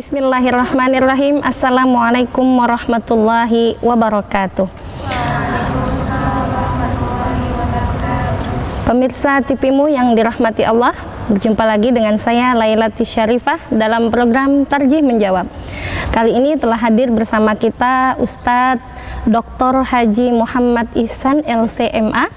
Bismillahirrahmanirrahim. Assalamualaikum warahmatullahi wabarakatuh. Pemirsa TVmu yang dirahmati Allah, berjumpa lagi dengan saya Lailati Syarifah dalam program Tarjih Menjawab. Kali ini telah hadir bersama kita Ustadz Dr. Haji Muhammad Ihsan LCMA.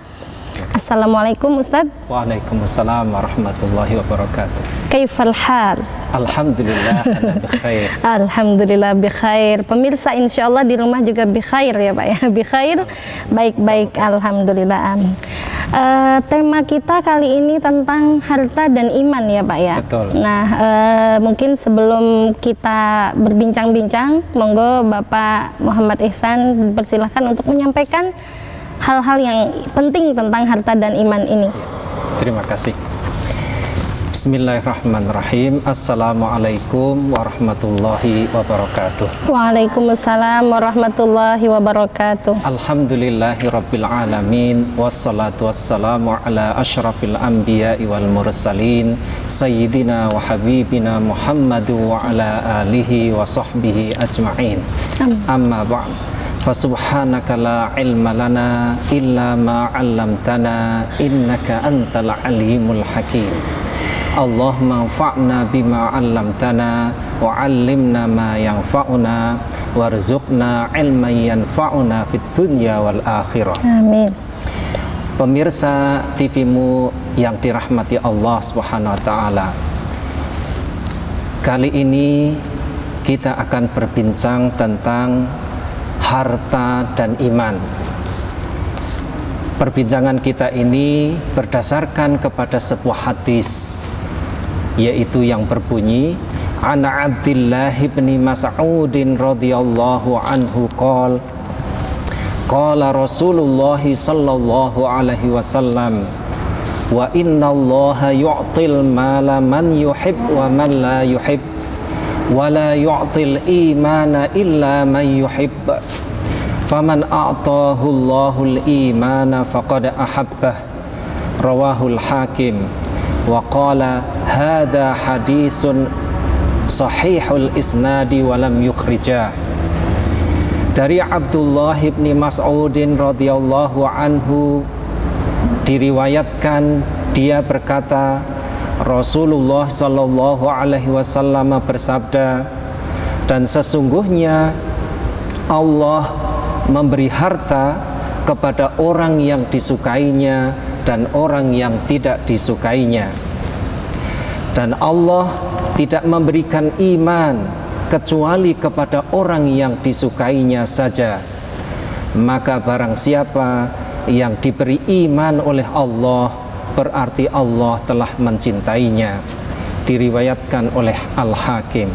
Assalamualaikum Ustadz. Waalaikumsalam warahmatullahi wabarakatuh. Kaifal hal? Alhamdulillah, ana bikhair. Alhamdulillah bikhair. Pemirsa insyaallah di rumah juga bikhair ya Pak ya. Bikhair, baik-baik, alhamdulillah. Tema kita kali ini tentang harta dan iman ya Pak ya. Betul. Nah, mungkin sebelum kita berbincang-bincang, monggo Bapak Muhammad Ihsan dipersilahkan untuk menyampaikan hal-hal yang penting tentang harta dan iman ini. Terima kasih. Bismillahirrahmanirrahim. Assalamualaikum warahmatullahi wabarakatuh. Waalaikumsalam warahmatullahi wabarakatuh. Alhamdulillahi rabbil alamin. Wassalatu wassalamu ala ashrafil anbiya'i wal mursalin Sayyidina wa habibina Muhammadu wa ala alihi wa sahbihi ajma'in. Amma ba'd. Fasubhanaka la ilma lana illa ma 'allamtana innaka antal alimul hakim. Allahumma anfa'na bima 'allamtana wa 'allimna ma yanfa'una warzuqna ilman yanfa'una fid dunya wal akhirah. Amin. Pemirsa TVmu yang dirahmati Allah Subhanahu wa taala. Kali ini kita akan berbincang tentang harta dan iman. Perbincangan kita ini berdasarkan kepada sebuah hadis, yaitu yang berbunyi an Abdullah bin Mas'udin radhiyallahu anhu qala Rasulullah sallallahu alaihi wasallam wa innallaha yu'til mala man yuhib wa man la yuhib wala yu'til imana illa man yuhib faman a'tahu Allahul imana faqad ahabbah. Rawahul Hakim wa qala hadha hadisun sahihul isnadi wa lam yukhrijah. Dari Abdullah bin Mas'udin radhiyallahu anhu diriwayatkan, dia berkata, Rasulullah sallallahu alaihi wasallam bersabda, dan sesungguhnya Allah memberi harta kepada orang yang disukainya dan orang yang tidak disukainya, dan Allah tidak memberikan iman kecuali kepada orang yang disukainya saja. Maka barang siapa yang diberi iman oleh Allah, berarti Allah telah mencintainya. Diriwayatkan oleh Al-Hakim.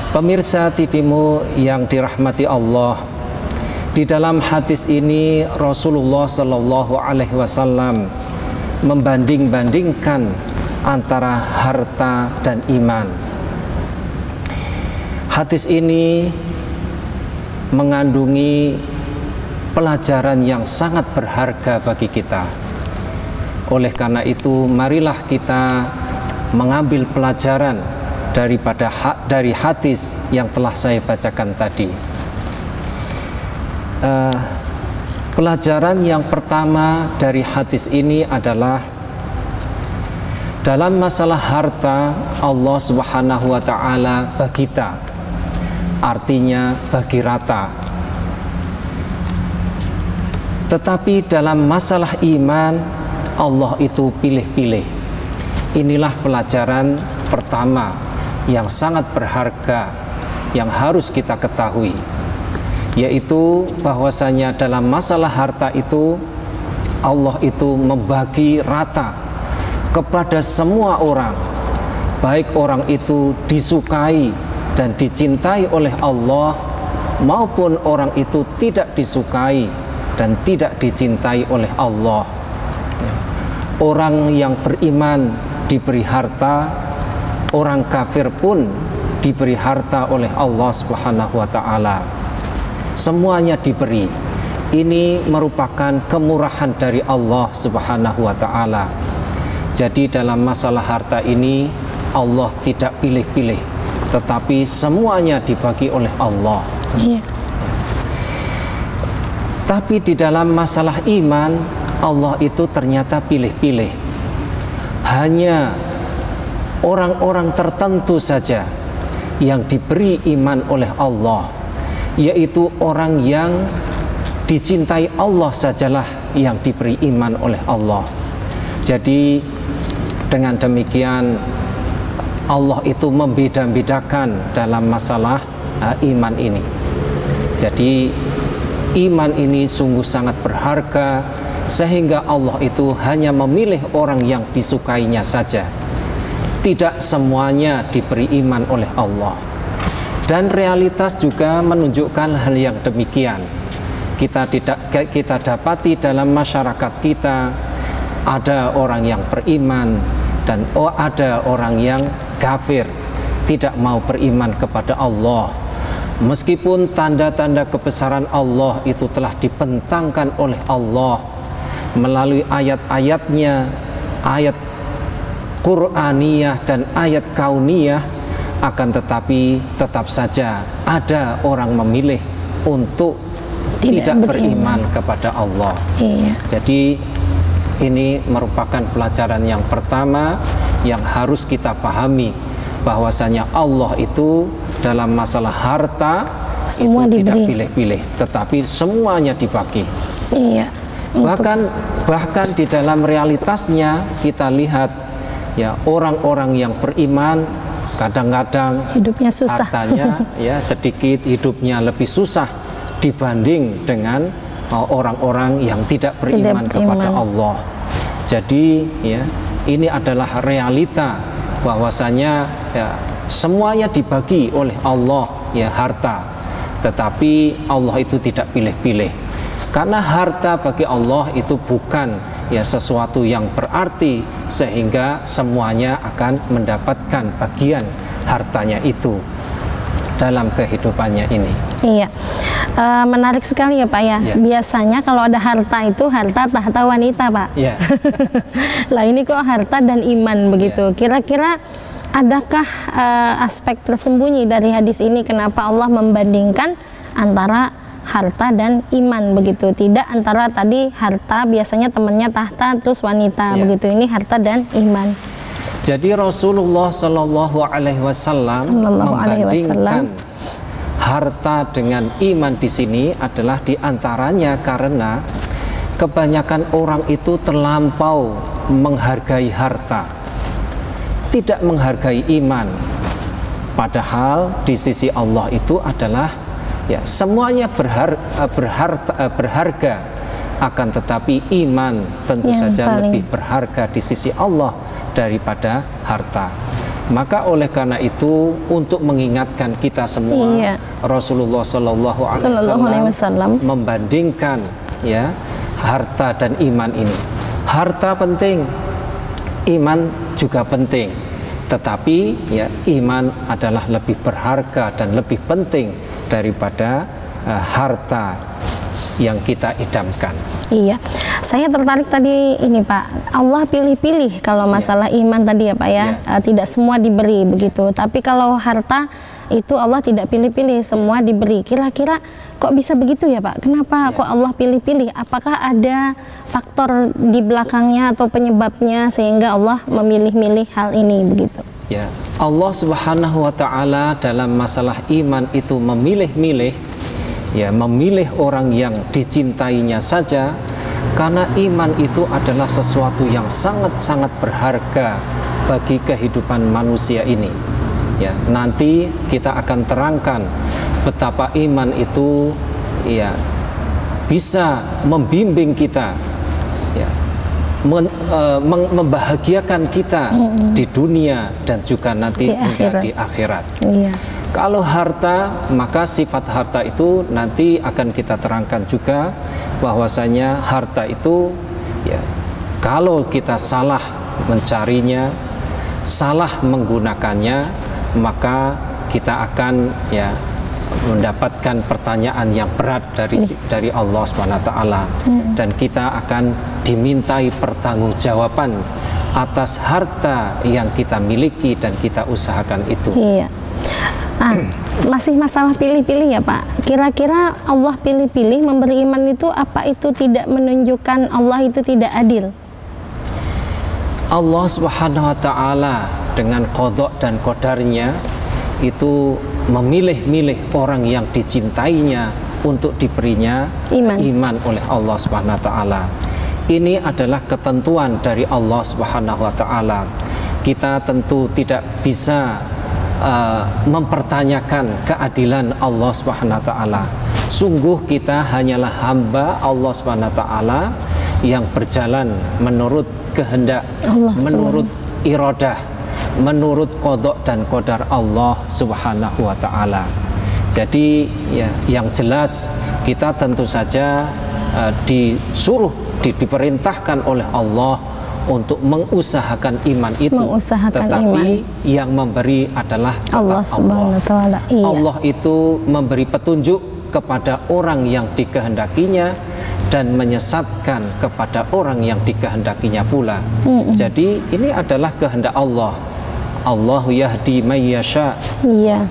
Pemirsa TVmu yang dirahmati Allah, di dalam hadis ini Rasulullah Shallallahu Alaihi Wasallam membanding-bandingkan antara harta dan iman. Hadis ini mengandungi pelajaran yang sangat berharga bagi kita. Oleh karena itu, marilah kita mengambil pelajaran dari hadis yang telah saya bacakan tadi. Pelajaran yang pertama dari hadis ini adalah dalam masalah harta, Allah Subhanahu wa taala bagita, artinya bagi rata. Tetapi dalam masalah iman, Allah itu pilih-pilih. Inilah pelajaran pertama yang sangat berharga yang harus kita ketahui, yaitu bahwasanya dalam masalah harta itu Allah itu membagi rata kepada semua orang, baik orang itu disukai dan dicintai oleh Allah maupun orang itu tidak disukai dan tidak dicintai oleh Allah. Orang yang beriman diberi harta, orang kafir pun diberi harta oleh Allah Subhanahu wa taala. Semuanya diberi. Ini merupakan kemurahan dari Allah Subhanahu wa taala. Jadi dalam masalah harta ini Allah tidak pilih-pilih, tetapi semuanya dibagi oleh Allah. Iya. Tapi di dalam masalah iman, Allah itu ternyata pilih-pilih. Hanya orang-orang tertentu saja yang diberi iman oleh Allah, yaitu orang yang dicintai Allah sajalah yang diberi iman oleh Allah. Jadi dengan demikian Allah itu membeda-bedakan dalam masalah iman ini. Jadi iman ini sungguh sangat berharga, sehingga Allah itu hanya memilih orang yang disukainya saja. Tidak semuanya diberi iman oleh Allah. Dan realitas juga menunjukkan hal yang demikian. Kita dapati dalam masyarakat kita ada orang yang beriman dan ada orang yang kafir, tidak mau beriman kepada Allah. Meskipun tanda-tanda kebesaran Allah itu telah dibentangkan oleh Allah melalui ayat-ayatnya, ayat Qur'aniyah dan ayat kauniyah, akan tetapi tetap saja ada orang memilih untuk tidak beriman kepada Allah. Iya. Jadi ini merupakan pelajaran yang pertama yang harus kita pahami, bahwasanya Allah itu dalam masalah harta semua itu diberi. Tidak pilih-pilih, tetapi semuanya dibagi. Iya. Bahkan di dalam realitasnya kita lihat ya, orang-orang yang beriman kadang-kadang hidupnya susah, hartanya ya sedikit, hidupnya lebih susah dibanding dengan orang-orang yang tidak beriman kepada Allah. Jadi ya, ini adalah realita bahwasanya ya, semuanya dibagi oleh Allah ya, harta, tetapi Allah itu tidak pilih-pilih. Karena harta bagi Allah itu bukan ya sesuatu yang berarti sehingga semuanya akan mendapatkan bagian hartanya itu dalam kehidupannya ini. Iya. Menarik sekali ya Pak ya. Ya. Biasanya kalau ada harta itu harta tahta wanita Pak. Ya. Lah ini kok harta dan iman begitu. Ya. Kira-kira adakah aspek tersembunyi dari hadis ini kenapa Allah membandingkan antara harta dan iman begitu? Tidak antara tadi harta biasanya temannya tahta terus wanita begitu. Ini harta dan iman. Jadi Rasulullah Shallallahu Alaihi Wasallam membandingkan harta dengan iman di sini adalah diantaranya karena kebanyakan orang itu terlampau menghargai harta, tidak menghargai iman. Padahal di sisi Allah itu adalah ya semuanya berharga, akan tetapi iman tentu saja lebih berharga di sisi Allah daripada harta. Maka oleh karena itu untuk mengingatkan kita semua, Rasulullah Shallallahu Alaihi Wasallam membandingkan ya harta dan iman ini. Harta penting, iman juga penting, tetapi ya iman adalah lebih berharga dan lebih penting daripada harta yang kita idamkan. Iya, saya tertarik tadi ini Pak, Allah pilih-pilih kalau masalah iman tadi ya Pak ya, tidak semua diberi begitu. Tapi kalau harta itu Allah tidak pilih-pilih, semua diberi. Kira-kira kok bisa begitu ya Pak? Kenapa kok Allah pilih-pilih? Apakah ada faktor di belakangnya atau penyebabnya sehingga Allah memilih-milih hal ini begitu? Ya, Allah Subhanahu wa Ta'ala dalam masalah iman itu memilih-milih, ya, memilih orang yang dicintainya saja, karena iman itu adalah sesuatu yang sangat-sangat berharga bagi kehidupan manusia ini. Ya, nanti kita akan terangkan betapa iman itu ya bisa membimbing kita, ya, membahagiakan kita di dunia dan juga nanti di akhirat. Iya. Kalau harta, maka sifat harta itu nanti akan kita terangkan juga, bahwasanya harta itu ya, kalau kita salah mencarinya, salah menggunakannya, maka kita akan ya mendapatkan pertanyaan yang berat dari Allah SWT, dan kita akan dimintai pertanggungjawaban atas harta yang kita miliki dan kita usahakan itu. Iya. Masih masalah pilih-pilih ya Pak. Kira-kira Allah pilih-pilih memberi iman itu, apa itu tidak menunjukkan Allah itu tidak adil? Allah Subhanahu wa Ta'ala dengan qada dan qadarnya itu memilih-milih orang yang dicintainya untuk diberinya iman oleh Allah Subhanahu wa Ta'ala. Ini adalah ketentuan dari Allah Subhanahu wa Ta'ala. Kita tentu tidak bisa mempertanyakan keadilan Allah Subhanahu wa Ta'ala. Sungguh kita hanyalah hamba Allah Subhanahu wa Ta'ala yang berjalan menurut kehendak Allah, menurut iradah, menurut qada dan qadar Allah Subhanahu wa Ta'ala. Jadi ya, yang jelas kita tentu saja diperintahkan oleh Allah untuk mengusahakan iman itu, tetapi yang memberi adalah Allah Subhanahu wa Ta'ala. Allah itu memberi petunjuk kepada orang yang dikehendakinya dan menyesatkan kepada orang yang dikehendakinya pula. Jadi ini adalah kehendak Allah. Allahu yahdi may yasha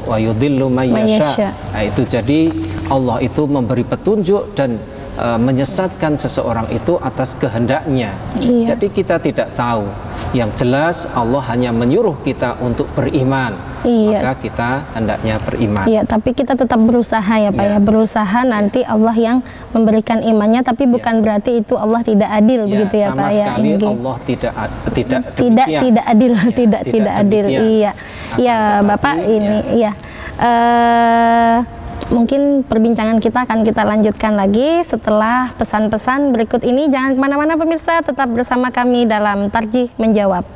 wa yudhillu may yasha. Nah, itu jadi Allah itu memberi petunjuk dan menyesatkan seseorang itu atas kehendaknya. Jadi kita tidak tahu. Yang jelas Allah hanya menyuruh kita untuk beriman. Maka kita hendaknya beriman. Iya, tapi kita tetap berusaha ya Pak ya. Berusaha, nanti Allah yang memberikan imannya, tapi bukan berarti itu Allah tidak adil begitu ya Pak ya. Sama sekali Allah tidak adil, tidak adil. Iya. Ya Bapak ini ya. Mungkin perbincangan kita akan kita lanjutkan lagi setelah pesan-pesan berikut ini. Jangan kemana-mana pemirsa, tetap bersama kami dalam Tarjih Menjawab.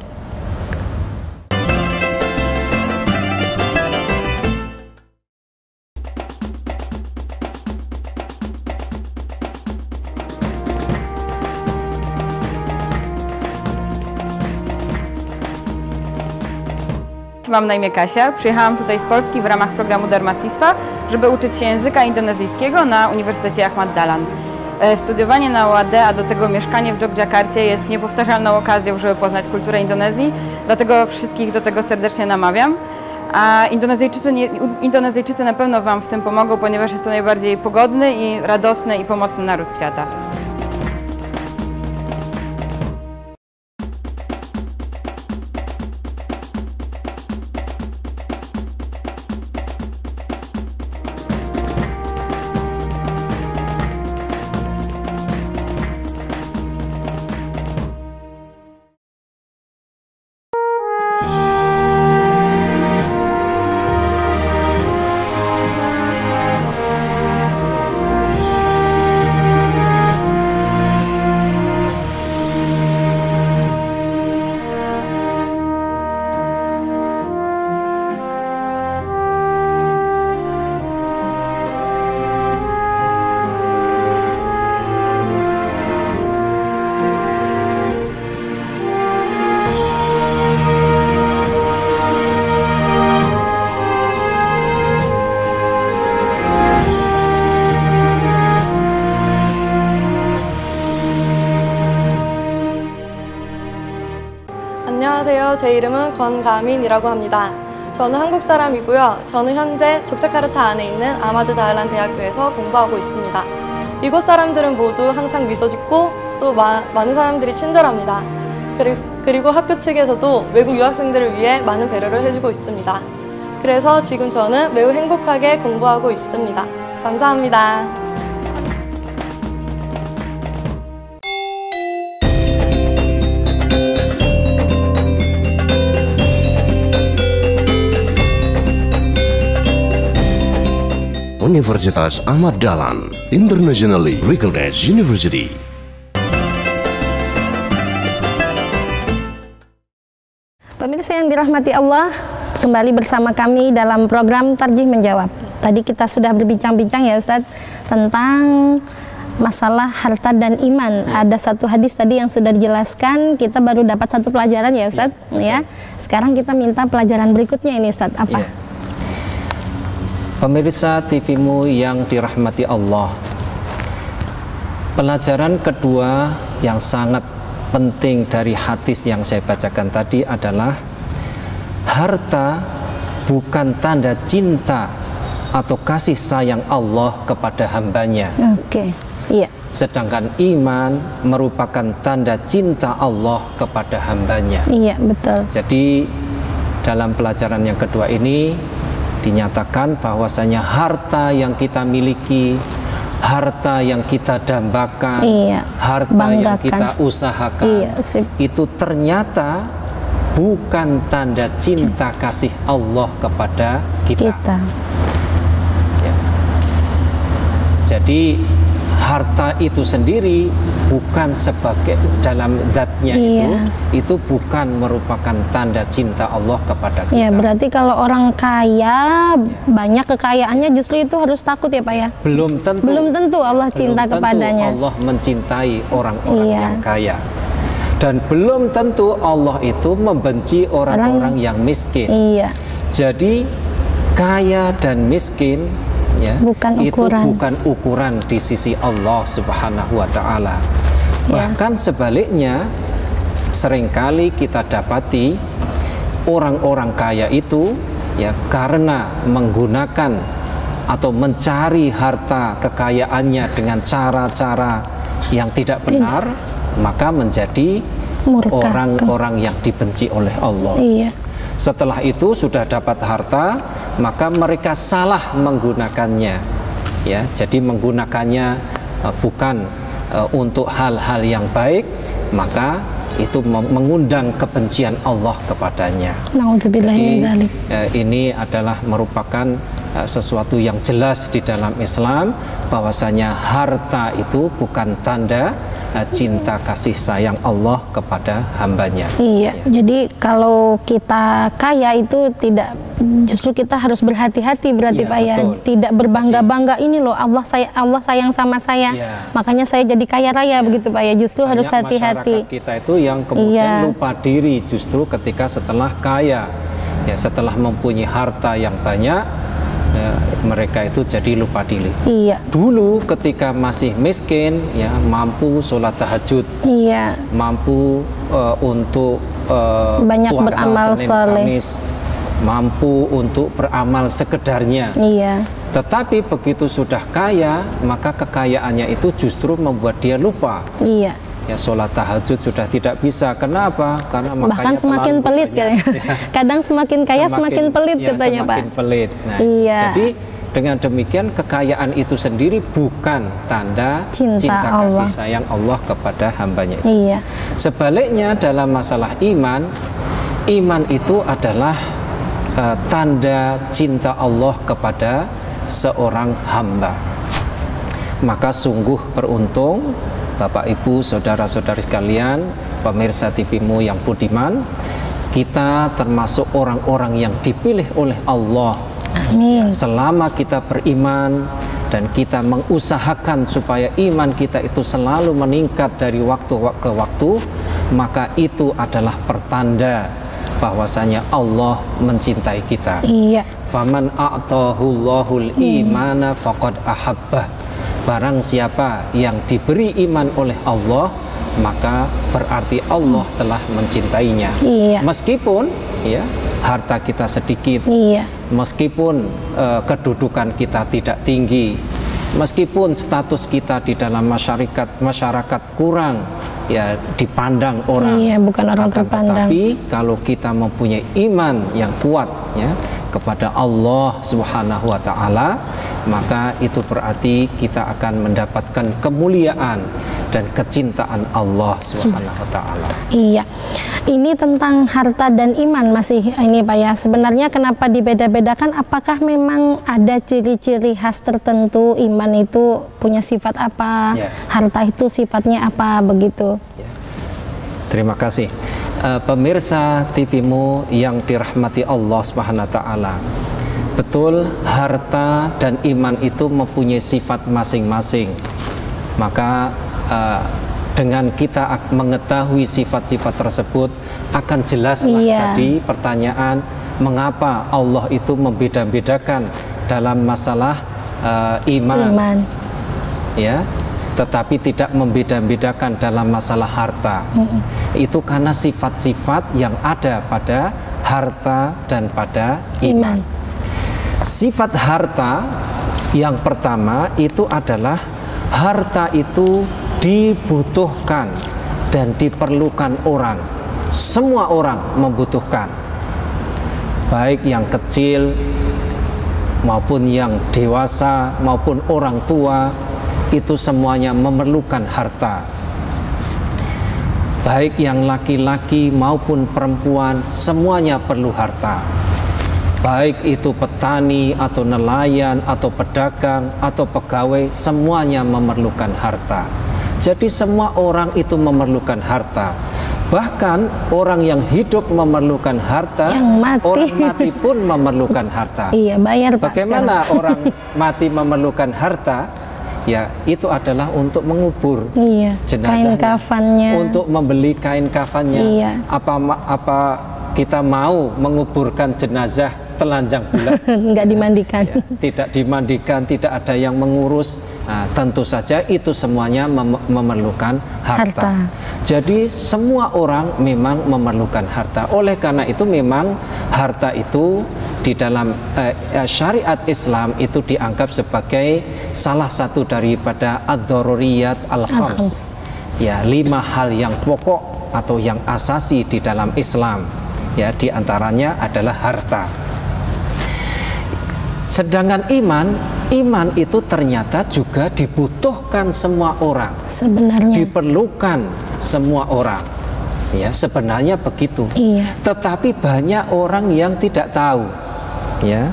Mam na imię Kasia. Przyjechałam tutaj z Polski w ramach programu Dharmasistwa, żeby uczyć się języka indonezyjskiego na Uniwersytecie Ahmad Dahlan. Studiowanie na UAD, a do tego mieszkanie w Jogjakarcie jest niepowtarzalną okazją, żeby poznać kulturę Indonezji, dlatego wszystkich do tego serdecznie namawiam. A Indonezyjczycy na pewno Wam w tym pomogą, ponieważ jest to najbardziej pogodny i radosny i pomocny naród świata. 안녕하세요. 제 이름은 권가민이라고 합니다. 저는 한국 사람이고요. 저는 현재 족자카르타 안에 있는 아마드 다알란 대학교에서 공부하고 있습니다. 이곳 사람들은 모두 항상 미소 짓고 또 많은 사람들이 친절합니다. 그리고 학교 측에서도 외국 유학생들을 위해 많은 배려를 해주고 있습니다. 그래서 지금 저는 매우 행복하게 공부하고 있습니다. 감사합니다. Universitas Ahmad Dahlan, internationally recognized university. Pemirsa yang dirahmati Allah, kembali bersama kami dalam program Tarjih Menjawab. Tadi kita sudah berbincang-bincang ya Ustadz tentang masalah harta dan iman. Ada satu hadis tadi yang sudah dijelaskan, kita baru dapat satu pelajaran ya Ustadz. Ya. Sekarang kita minta pelajaran berikutnya ini Ustadz, apa? Pemirsa TV-mu yang dirahmati Allah, pelajaran kedua yang sangat penting dari hadis yang saya bacakan tadi adalah harta bukan tanda cinta atau kasih sayang Allah kepada hambanya. Oke. Iya. Sedangkan iman merupakan tanda cinta Allah kepada hambanya. Iya, betul. Jadi dalam pelajaran yang kedua ini dinyatakan bahwasanya harta yang kita miliki, harta yang kita dambakan, iya, harta banggakan, yang kita usahakan, iya, sip, itu ternyata bukan tanda cinta kasih Allah kepada kita. Ya. Jadi harta itu sendiri bukan sebagai dalam zatnya, iya, itu bukan merupakan tanda cinta Allah kepada kita. Ya, berarti kalau orang kaya, banyak kekayaannya, justru itu harus takut ya Pak ya? Belum tentu. Belum tentu Allah cinta kepadanya. Allah mencintai orang-orang iya, yang kaya. Dan belum tentu Allah itu membenci orang-orang yang miskin. Iya. Jadi kaya dan miskin, ya, bukan itu ukuran. bukan ukuran di sisi Allah Subhanahu wa Ta'ala. Ya. Bahkan sebaliknya, seringkali kita dapati orang-orang kaya itu, ya, karena menggunakan atau mencari harta kekayaannya dengan cara-cara yang tidak benar, maka menjadi orang-orang yang dibenci oleh Allah. Iya. Setelah itu sudah dapat harta, maka mereka salah menggunakannya, ya. Jadi menggunakannya bukan untuk hal-hal yang baik, maka itu mengundang kebencian Allah kepadanya. Jadi, ini adalah merupakan sesuatu yang jelas di dalam Islam, bahwasanya harta itu bukan tanda cinta kasih sayang Allah kepada hambanya. Iya, jadi kalau kita kaya itu tidak, justru kita harus berhati-hati berarti Pak ya, tidak berbangga-bangga ini loh Allah sayang sama saya, makanya saya jadi kaya raya begitu Pak ya, justru harus hati-hati. Masyarakat kita itu yang kemudian lupa diri justru ketika setelah kaya, ya, setelah mempunyai harta yang banyak, ya, mereka itu jadi lupa diri. Iya. Dulu ketika masih miskin, ya, mampu sholat tahajud, iya, mampu untuk banyak puasa beramal Senin saleh, Kamis, mampu untuk beramal sekedarnya. Iya. Tetapi begitu sudah kaya, maka kekayaannya itu justru membuat dia lupa. Iya. Ya, sholat tahajud sudah tidak bisa. Kenapa? Karena bahkan semakin pelit katanya. Ya. Kadang semakin kaya semakin pelit, ya, katanya semakin Pak. Pelit. Nah, iya. Jadi dengan demikian kekayaan itu sendiri bukan tanda cinta kasih sayang Allah kepada hambanya. Iya. Sebaliknya dalam masalah iman, iman itu adalah tanda cinta Allah kepada seorang hamba. Maka sungguh beruntung Bapak Ibu, saudara-saudari sekalian, pemirsa TV-mu yang budiman, kita termasuk orang-orang yang dipilih oleh Allah. Amin. Selama kita beriman dan kita mengusahakan supaya iman kita itu selalu meningkat dari waktu ke waktu, maka itu adalah pertanda bahwasanya Allah mencintai kita. Iya. Faman a'tahullahul imana faqad ahabbah. Barang siapa yang diberi iman oleh Allah, maka berarti Allah telah mencintainya. Iya. Meskipun, ya, harta kita sedikit, iya, meskipun kedudukan kita tidak tinggi, meskipun status kita di dalam masyarakat kurang, ya, dipandang orang. Iya, bukan orang terpandang. Tetapi kalau kita mempunyai iman yang kuat, ya, kepada Allah Subhanahu wa Ta'ala, maka itu berarti kita akan mendapatkan kemuliaan dan kecintaan Allah Subhanahu wa Ta'ala. Iya. Ini tentang harta dan iman masih ini Pak ya. Sebenarnya kenapa dibeda-bedakan? Apakah memang ada ciri-ciri khas tertentu, iman itu punya sifat apa, harta itu sifatnya apa, begitu? Ya. Terima kasih. Pemirsa TV-mu yang dirahmati Allah Subhanahu wa Ta'ala, betul, harta dan iman itu mempunyai sifat masing-masing. Maka dengan kita mengetahui sifat-sifat tersebut, akan jelaslah tadi pertanyaan mengapa Allah itu membeda-bedakan dalam masalah iman. Iman. Ya. tetapi tidak membeda-bedakan dalam masalah harta. Itu karena sifat-sifat yang ada pada harta dan pada iman. Sifat harta yang pertama itu adalah harta itu dibutuhkan dan diperlukan orang. Semua orang membutuhkan, baik yang kecil maupun yang dewasa maupun orang tua, itu semuanya memerlukan harta. Baik yang laki-laki maupun perempuan, semuanya perlu harta. Baik itu petani atau nelayan atau pedagang atau pegawai, semuanya memerlukan harta. Jadi semua orang itu memerlukan harta. Bahkan orang yang hidup memerlukan harta, orang mati pun memerlukan harta. Iya, bayar Pak. Bagaimana orang mati memerlukan harta? Ya, itu adalah untuk mengubur jenazahnya, kain kafannya, untuk membeli kain kafannya. Iya. Apa kita mau menguburkan jenazah telanjang bulat? Nggak dimandikan. Ya, tidak dimandikan, tidak ada yang mengurus. Nah, tentu saja itu semuanya memerlukan harta. Jadi semua orang memang memerlukan harta. Oleh karena itu memang harta itu di dalam syariat Islam itu dianggap sebagai salah satu daripada ad-daruriyat al-khams. Ya, 5 hal yang pokok atau yang asasi di dalam Islam. Ya, diantaranya adalah harta. Sedangkan iman itu ternyata juga dibutuhkan semua orang. Sebenarnya diperlukan semua orang. Ya, sebenarnya begitu. Iya. Tetapi banyak orang yang tidak tahu. Ya.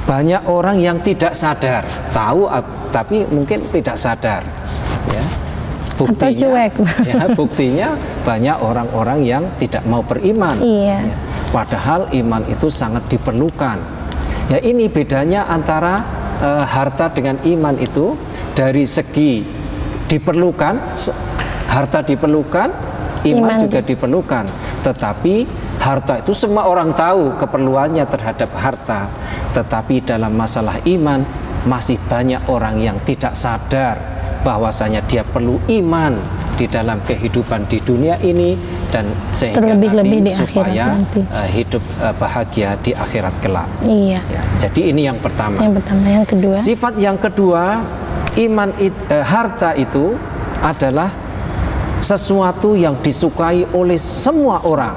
Banyak orang yang tidak sadar. Tahu tapi mungkin tidak sadar. Ya. Buktinya, atau cuek. Ya, buktinya banyak orang-orang yang tidak mau beriman. Iya. Ya. Padahal iman itu sangat diperlukan. Ya, ini bedanya antara harta dengan iman itu dari segi diperlukan, harta diperlukan, iman juga diperlukan. Tetapi harta itu semua orang tahu keperluannya terhadap harta. Tetapi dalam masalah iman masih banyak orang yang tidak sadar bahwasanya dia perlu iman di dalam kehidupan di dunia ini dan sehingga terlebih-lebih di supaya akhirat nanti hidup bahagia di akhirat kelak. Iya. Ya, jadi ini yang pertama. Yang pertama, yang kedua. Sifat yang kedua, harta itu adalah sesuatu yang disukai oleh semua orang.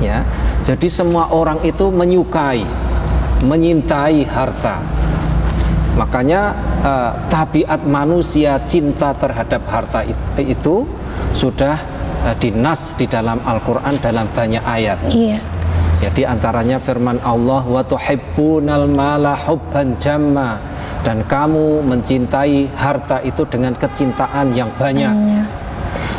Ya, jadi semua orang itu menyukai, menyintai harta. Makanya tabiat manusia cinta terhadap harta itu sudah dinas di dalam Al-Quran dalam banyak ayat. Iya. Jadi antaranya firman Allah, wa tuhibbunal mala hubban jamma, dan kamu mencintai harta itu dengan kecintaan yang banyak.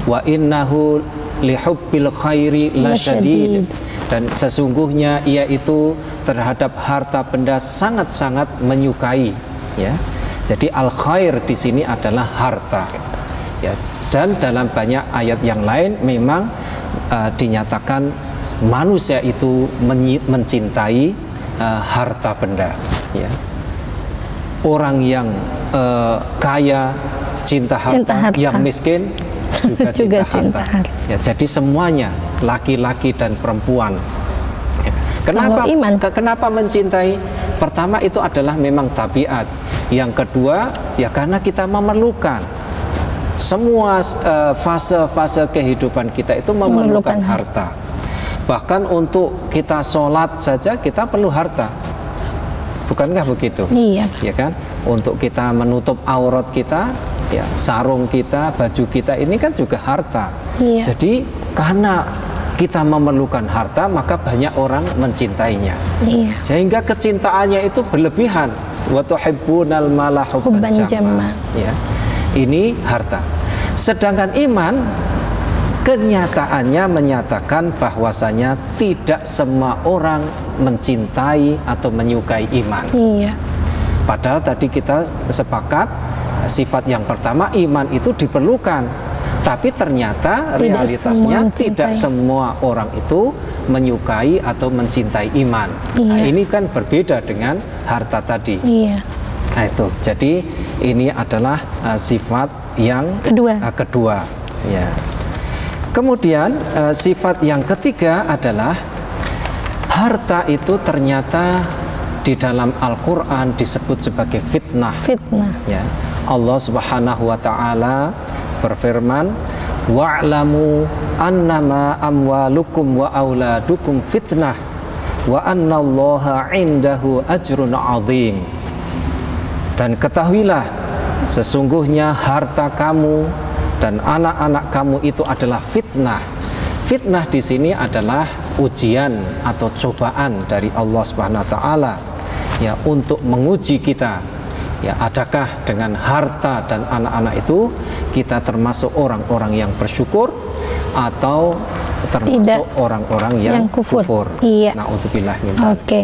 Wa innahu lihubbil khairi lasyadid, dan sesungguhnya ia itu terhadap harta benda sangat-sangat menyukai. Ya, jadi al khair di sini adalah harta. Ya, dan dalam banyak ayat yang lain memang dinyatakan manusia itu mencintai harta benda. Ya. Orang yang kaya cinta harta, yang miskin juga cinta harta. Ya, jadi semuanya laki-laki dan perempuan. Ya. Kenapa mencintai? Pertama itu adalah memang tabiat. Yang kedua ya karena kita memerlukan. Semua fase-fase kehidupan kita itu memerlukan harta. Bahkan untuk kita sholat saja kita perlu harta. Bukankah begitu? Iya. Ya kan? Untuk kita menutup aurat kita, ya sarung kita, baju kita ini kan juga harta. Iya. Jadi karena kita memerlukan harta, maka banyak orang mencintainya. Iya. Sehingga kecintaannya itu berlebihan. Wa tuhibbunal mala hubban jamma. Ya. Ini harta. Sedangkan iman kenyataannya menyatakan bahwasanya tidak semua orang mencintai atau menyukai iman. Iya. Padahal tadi kita sepakat sifat yang pertama iman itu diperlukan. Tapi ternyata realitasnya tidak semua orang itu menyukai atau mencintai iman. Iya. Nah, ini kan berbeda dengan harta tadi. Iya. Nah, itu. Jadi ini adalah sifat yang kedua. Ya. Kemudian sifat yang ketiga adalah harta itu ternyata di dalam Al-Quran disebut sebagai fitnah. Ya. Allah Subhanahu wa Ta'ala berfirman, wa'lamu annama amwalukum wa auladukum fitnah wa annallaha indahu ajrun azim. Dan ketahuilah, sesungguhnya harta kamu dan anak-anak kamu itu adalah fitnah. Fitnah di sini adalah ujian atau cobaan dari Allah Subhanahu wa Ta'ala, ya, untuk menguji kita. Ya, adakah dengan harta dan anak-anak itu kita termasuk orang-orang yang bersyukur atau termasuk orang-orang yang kufur? Iya. Na'udzubillah min dzalik. Oke.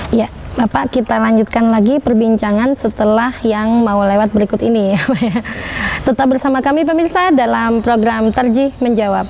Ya, Bapak, kita lanjutkan lagi perbincangan setelah yang mau lewat berikut ini ya. Tetap bersama kami pemirsa dalam program Tarjih Menjawab.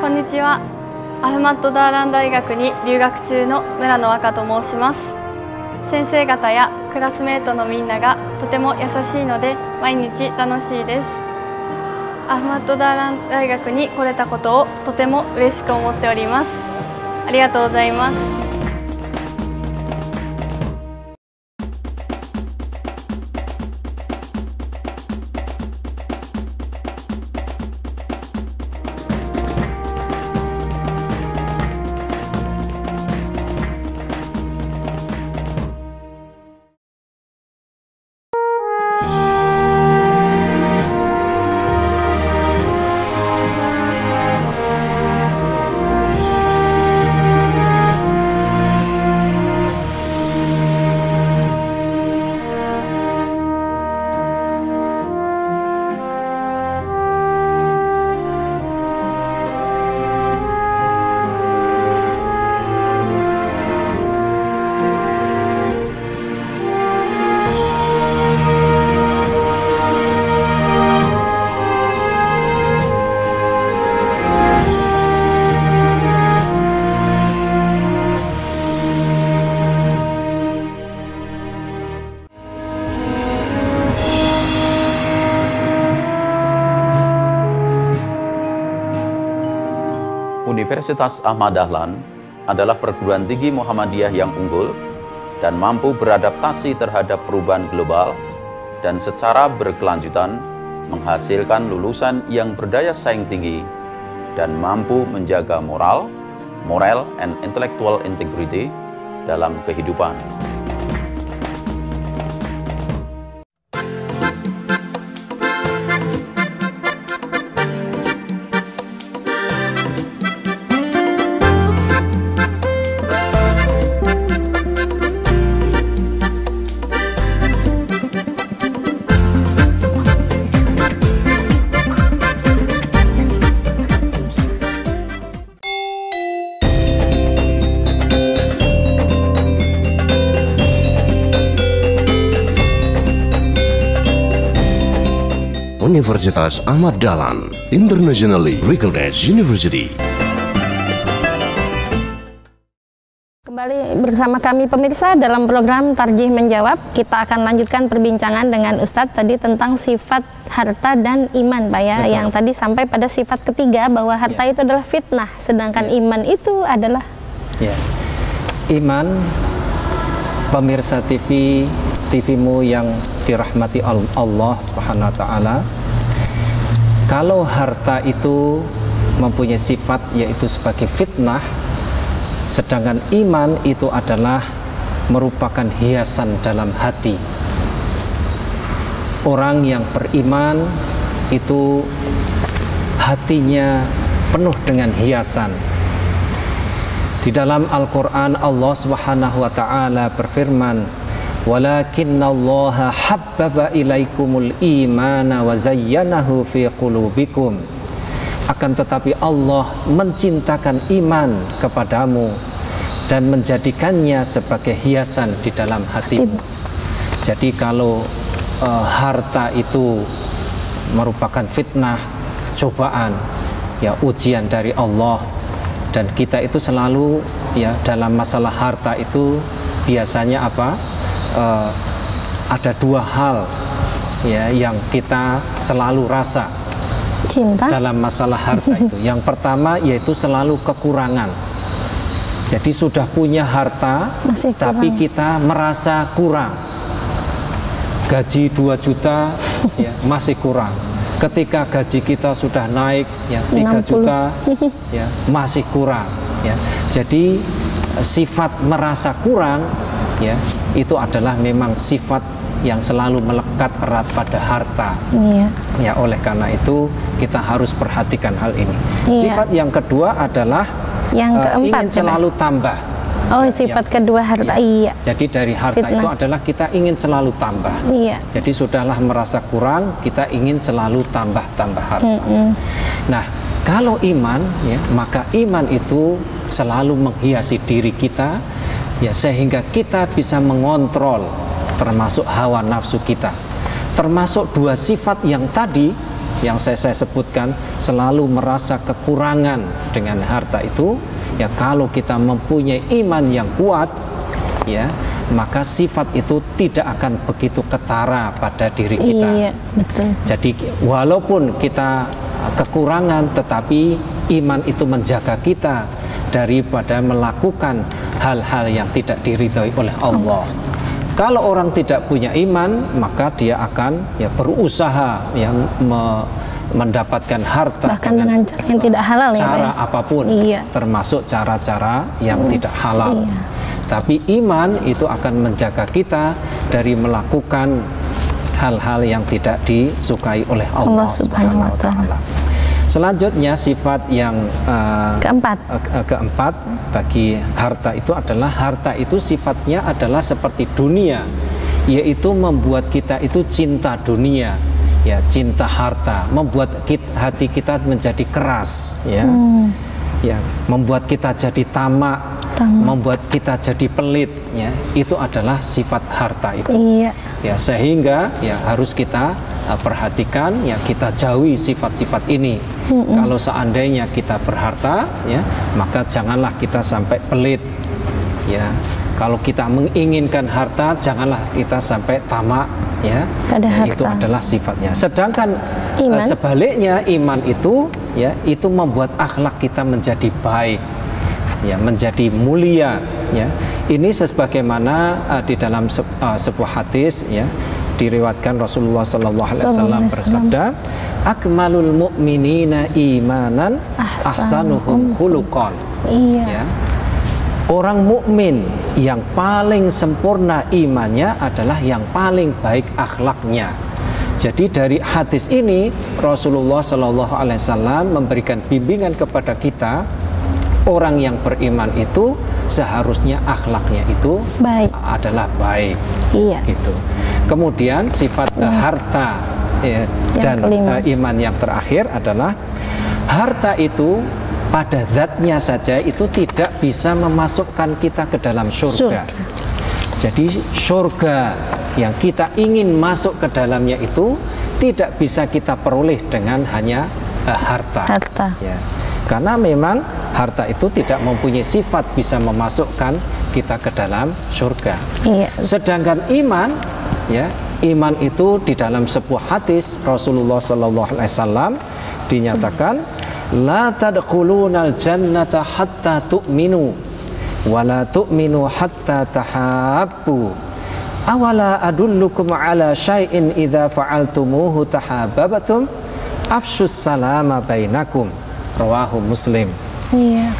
Konnichiwa. アフマッドダーラン大学に留学中の村野若と申します。先生方やクラスメートのみんながとても優しいので毎日楽しいです。アフマッドダーラン大学に来れたことをとても嬉しく思っております。ありがとうございます。Universitas Ahmad Dahlan adalah perguruan tinggi Muhammadiyah yang unggul dan mampu beradaptasi terhadap perubahan global dan secara berkelanjutan menghasilkan lulusan yang berdaya saing tinggi dan mampu menjaga moral and intellectual integrity dalam kehidupan. Universitas Ahmad Dahlan, internationally recognized university. Kembali bersama kami pemirsa dalam program Tarjih Menjawab. Kita akan lanjutkan perbincangan dengan Ustadz tadi tentang sifat harta dan iman, Pak ya. Yang tadi sampai pada sifat ketiga bahwa harta itu adalah fitnah, sedangkan iman itu adalah iman. Pemirsa TV-mu yang dirahmati Allah Subhanahu wa Ta'ala, kalau harta itu mempunyai sifat yaitu sebagai fitnah, sedangkan iman itu adalah merupakan hiasan dalam hati. Orang yang beriman itu hatinya penuh dengan hiasan. Di dalam Al-Quran Allah Subhanahu wa ta'ala berfirman, walakinnallaha habbaba ilaikumul imana wa zayyanahu fi qulubikum. Akan tetapi Allah mencintakan iman kepadamu dan menjadikannya sebagai hiasan di dalam hatimu. Jadi kalau harta itu merupakan fitnah, cobaan, ya ujian dari Allah, dan kita itu selalu ya dalam masalah harta itu biasanya apa? Ada dua hal ya yang kita selalu rasa cinta dalam masalah harta itu. Yang pertama yaitu selalu kekurangan. Jadi sudah punya harta tapi kita merasa kurang. Gaji 2 juta ya, masih kurang. Ketika gaji kita sudah naik ya 3 juta ya, masih kurang ya. Jadi sifat merasa kurang ya itu adalah memang sifat yang selalu melekat erat pada harta. Iya. Ya, oleh karena itu kita harus perhatikan hal ini. Iya. Sifat yang kedua adalah yang keempat ingin selalu tambah. Oh, sifat kedua harta. Iya. Jadi dari harta Fitnah. itu adalah kita ingin selalu tambah. Iya. Jadi sudahlah merasa kurang, kita ingin selalu tambah harta. Nah, kalau iman ya, maka iman itu selalu menghiasi diri kita ya, sehingga kita bisa mengontrol termasuk hawa nafsu kita. Termasuk dua sifat yang tadi yang saya sebutkan, selalu merasa kekurangan dengan harta itu. Ya, kalau kita mempunyai iman yang kuat ya, maka sifat itu tidak akan begitu ketara pada diri kita. Iya, betul. Jadi walaupun kita kekurangan, tetapi iman itu menjaga kita daripada melakukan hal-hal yang tidak diridhoi oleh Allah. Kalau orang tidak punya iman, maka dia akan ya berusaha yang mendapatkan harta bahkan dengan cara yang tidak halal, cara ya, apapun, iya, termasuk cara-cara yang tidak halal. Iya. Tapi iman itu akan menjaga kita dari melakukan hal-hal yang tidak disukai oleh Allah Subhanahu wa Ta'ala. Selanjutnya sifat yang keempat bagi harta itu adalah harta itu sifatnya adalah seperti dunia, yaitu membuat kita itu cinta dunia, ya, cinta harta, membuat hati kita menjadi keras, ya, ya, membuat kita jadi tamak, membuat kita jadi pelit, ya, itu adalah sifat harta itu. Iya. Ya, sehingga ya harus kita perhatikan, ya, kita jauhi sifat-sifat ini. Kalau seandainya kita berharta, ya, maka janganlah kita sampai pelit, ya. Kalau kita menginginkan harta, janganlah kita sampai tamak, ya. Pada harta. Itu adalah sifatnya. Sedangkan sebaliknya iman itu, ya, itu membuat akhlak kita menjadi baik, ya, menjadi mulia, ya. Ini sebagaimana di dalam sebuah hadis, ya, diriwayatkan Rasulullah SAW bersabda, akmalul mu'minina imanan ahsanuhum khuluqan. Iya. Ya. Orang mukmin yang paling sempurna imannya adalah yang paling baik akhlaknya. Jadi dari hadis ini Rasulullah SAW memberikan bimbingan kepada kita, orang yang beriman itu seharusnya akhlaknya itu baik, adalah baik. Iya. Gitu. Kemudian sifat harta, ya, dan iman yang terakhir adalah harta itu pada zatnya saja itu tidak bisa memasukkan kita ke dalam surga. Jadi surga yang kita ingin masuk ke dalamnya itu tidak bisa kita peroleh dengan hanya harta. Ya. Karena memang harta itu tidak mempunyai sifat bisa memasukkan kita ke dalam surga. Iya. Sedangkan iman, ya, iman itu di dalam sebuah hadis Rasulullah SAW dinyatakan, la tadkhulunal jannata hatta tu'minu wa la tu'minu hatta tahabbu awala adullukum ala syai'in idza fa'altumuhu tahabbatum afshus salama bainakum, rawahu Muslim. Iya.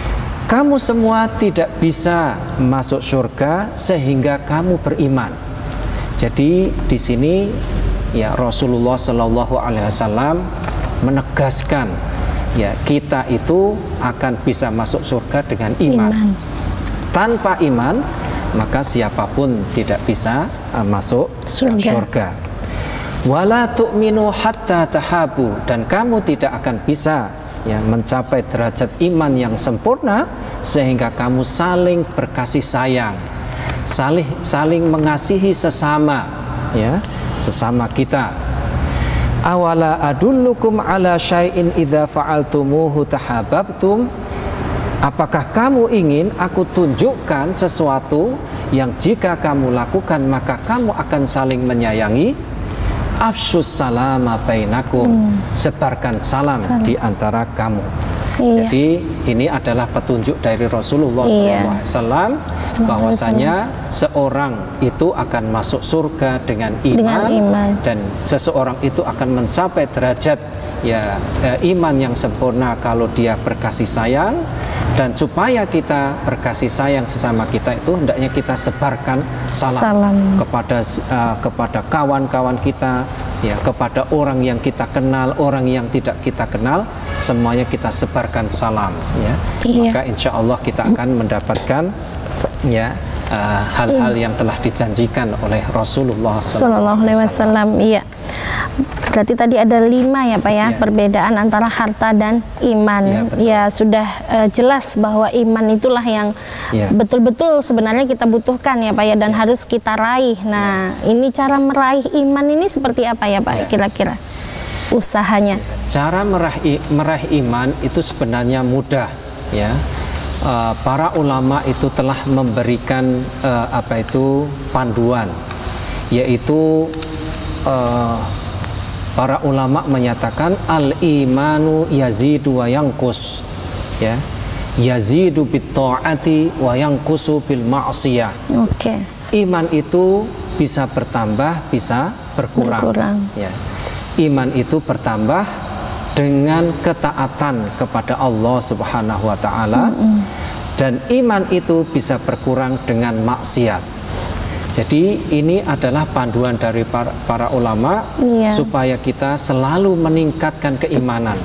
Kamu semua tidak bisa masuk surga sehingga kamu beriman. Jadi di sini, ya, Rasulullah SAW menegaskan ya kita itu akan bisa masuk surga dengan iman. Tanpa iman maka siapapun tidak bisa masuk surga. Wala tu'minu hatta tahabu, dan kamu tidak akan bisa ya mencapai derajat iman yang sempurna sehingga kamu saling berkasih sayang, saling mengasihi sesama, ya, sesama kita. Awala adullukum ala syai'in idza fa'altumuhu tahabbtum. Apakah kamu ingin aku tunjukkan sesuatu yang jika kamu lakukan maka kamu akan saling menyayangi? Afsyus salama bainakum, sebarkan salam di antara kamu. Jadi ini adalah petunjuk dari Rasulullah SAW bahwasanya seorang itu akan masuk surga dengan iman. Dan seseorang itu akan mencapai derajat ya iman yang sempurna kalau dia berkasih sayang. Dan supaya kita berkasih sayang sesama kita itu hendaknya kita sebarkan salam. kepada kawan-kawan kita, ya, kepada orang yang kita kenal, orang yang tidak kita kenal, semuanya kita sebarkan salam, ya. Maka insya Allah kita akan mendapatkan ya hal-hal yang telah dijanjikan oleh Rasulullah SAW. Iya. Berarti tadi ada 5 ya Pak ya, perbedaan antara harta dan iman. Ya sudah jelas bahwa iman itulah yang betul-betul sebenarnya kita butuhkan ya Pak ya, dan harus kita raih. Nah ini cara meraih iman ini seperti apa ya Pak kira-kira usahanya? Cara meraih iman itu sebenarnya mudah ya. Para ulama itu telah memberikan panduan, yaitu para ulama menyatakan al-imanu yazidu wa yanqus, ya, yazidu bit ta'ati wa yanqusu bil ma'siyah. Iman itu bisa bertambah, bisa berkurang. Ya. Iman itu bertambah dengan ketaatan kepada Allah Subhanahu wa taala, dan iman itu bisa berkurang dengan maksiat. Jadi ini adalah panduan dari para ulama supaya kita selalu meningkatkan keimanan.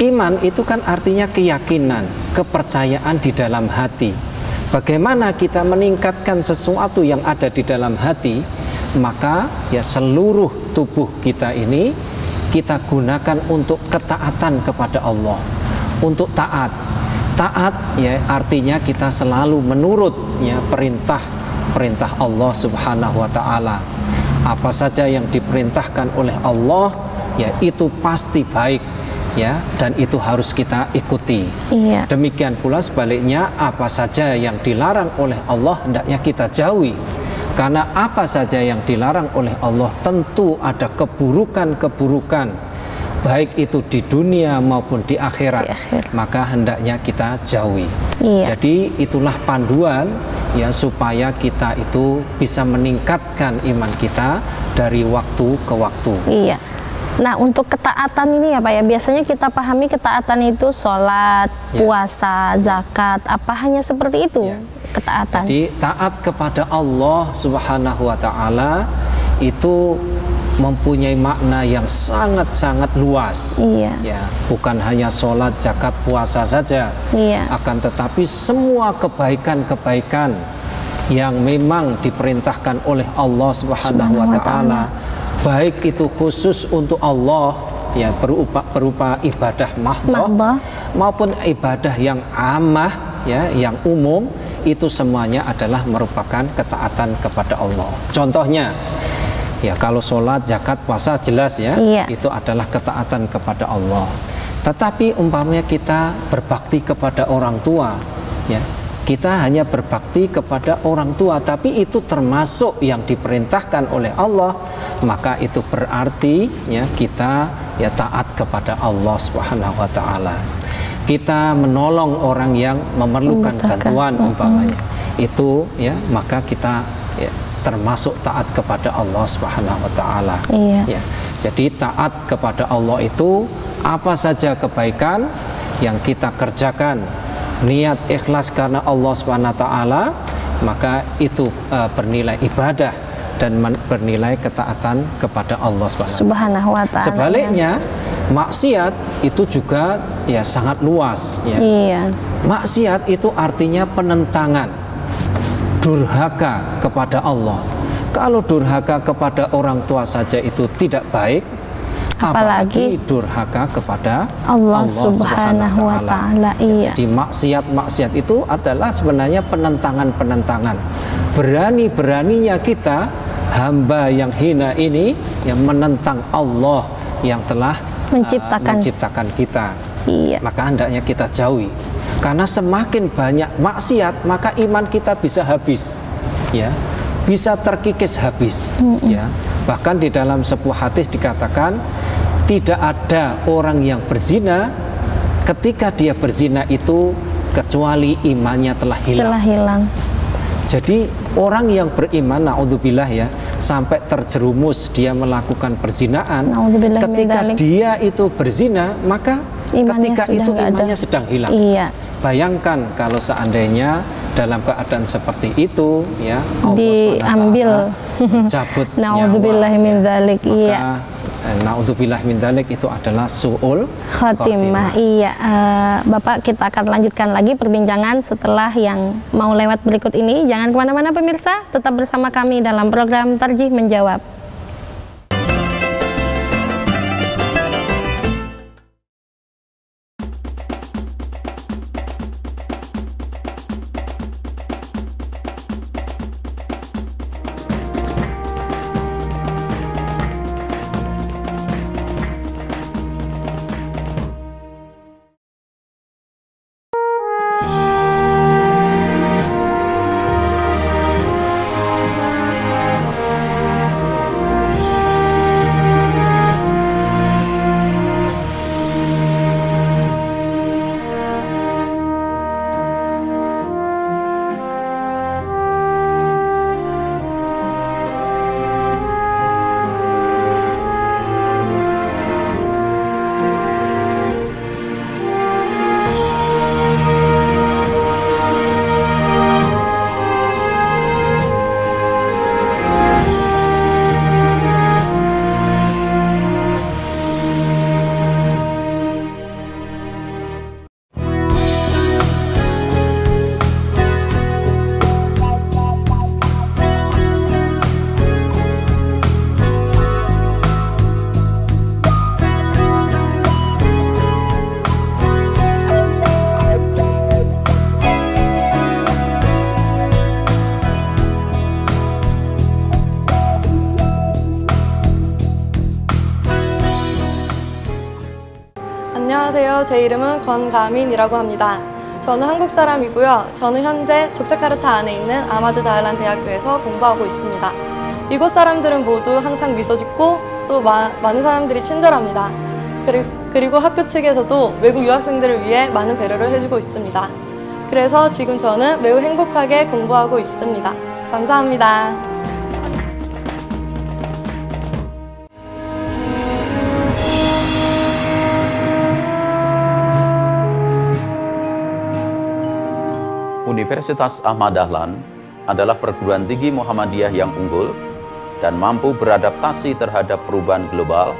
Iman itu kan artinya keyakinan, kepercayaan di dalam hati. Bagaimana kita meningkatkan sesuatu yang ada di dalam hati, maka ya seluruh tubuh kita ini kita gunakan untuk ketaatan kepada Allah, untuk taat. Taat ya artinya kita selalu menurut ya perintah Allah Subhanahu wa taala. Apa saja yang diperintahkan oleh Allah ya itu pasti baik ya, dan itu harus kita ikuti. Demikian pula sebaliknya, apa saja yang dilarang oleh Allah hendaknya kita jauhi. Karena apa saja yang dilarang oleh Allah tentu ada keburukan-keburukan, baik itu di dunia maupun di akhirat, maka hendaknya kita jauhi. Jadi itulah panduan ya supaya kita itu bisa meningkatkan iman kita dari waktu ke waktu. Nah untuk ketaatan ini ya Pak ya, biasanya kita pahami ketaatan itu sholat, puasa, zakat, apa hanya seperti itu ketaatan? Jadi taat kepada Allah Subhanahu wa taala itu mempunyai makna yang sangat-sangat luas. Ya, bukan hanya sholat, zakat, puasa saja, akan tetapi semua kebaikan-kebaikan yang memang diperintahkan oleh Allah Subhanahu wa taala, baik itu khusus untuk Allah ya berupa ibadah mahdoh maupun ibadah yang amah ya, yang umum, itu semuanya adalah merupakan ketaatan kepada Allah. Contohnya ya kalau sholat, zakat, puasa jelas ya, itu adalah ketaatan kepada Allah. Tetapi umpamanya kita berbakti kepada orang tua, ya, kita hanya berbakti kepada orang tua, tapi itu termasuk yang diperintahkan oleh Allah, maka itu berarti ya kita ya taat kepada Allah Subhanahu wa taala. Kita menolong orang yang memerlukan bantuan umpamanya, itu ya maka kita ya termasuk taat kepada Allah Subhanahu wa taala. Ya. Jadi taat kepada Allah itu apa saja kebaikan yang kita kerjakan, niat ikhlas karena Allah Subhanahu wa taala, maka itu bernilai ibadah dan bernilai ketaatan kepada Allah Subhanahu wa taala. Sebaliknya, maksiat itu juga ya sangat luas ya. Iya. Maksiat itu artinya penentangan, durhaka kepada Allah. Kalau durhaka kepada orang tua saja itu tidak baik, apalagi durhaka kepada Allah Subhanahu wa Ta'ala. Iya. Jadi maksiat itu adalah sebenarnya penentangan-penentangan. Berani-beraninya kita, hamba yang hina ini, yang menentang Allah yang telah menciptakan kita. Iya. Maka hendaknya kita jauhi. Karena semakin banyak maksiat, maka iman kita bisa habis. Ya. Bisa terkikis habis. Ya. Bahkan di dalam sebuah hadis dikatakan, tidak ada orang yang berzina ketika dia berzina itu kecuali imannya telah hilang. Jadi orang yang beriman, naudzubillah ya, sampai terjerumus dia melakukan perzinaan, ketika dia itu berzina, maka ketika itu imannya sedang hilang. Iya. Bayangkan kalau seandainya dalam keadaan seperti itu ya, diambil, cabut naudzubillah min dzalik. Iya. Naudzubillah min dzalik itu adalah su'ul khatimah. Iya. Bapak, kita akan lanjutkan lagi perbincangan setelah yang mau lewat berikut ini. Jangan kemana-mana pemirsa, tetap bersama kami dalam program Tarjih Menjawab. 안녕하세요. 제 이름은 권가민이라고 합니다. 저는 한국 사람이고요. 저는 현재 족자카르타 안에 있는 아마드 다을란 대학교에서 공부하고 있습니다. 이곳 사람들은 모두 항상 미소 짓고 또 많은 사람들이 친절합니다. 그리고 학교 측에서도 외국 유학생들을 위해 많은 배려를 해주고 있습니다. 그래서 지금 저는 매우 행복하게 공부하고 있습니다. 감사합니다. Universitas Ahmad Dahlan adalah perguruan tinggi Muhammadiyah yang unggul dan mampu beradaptasi terhadap perubahan global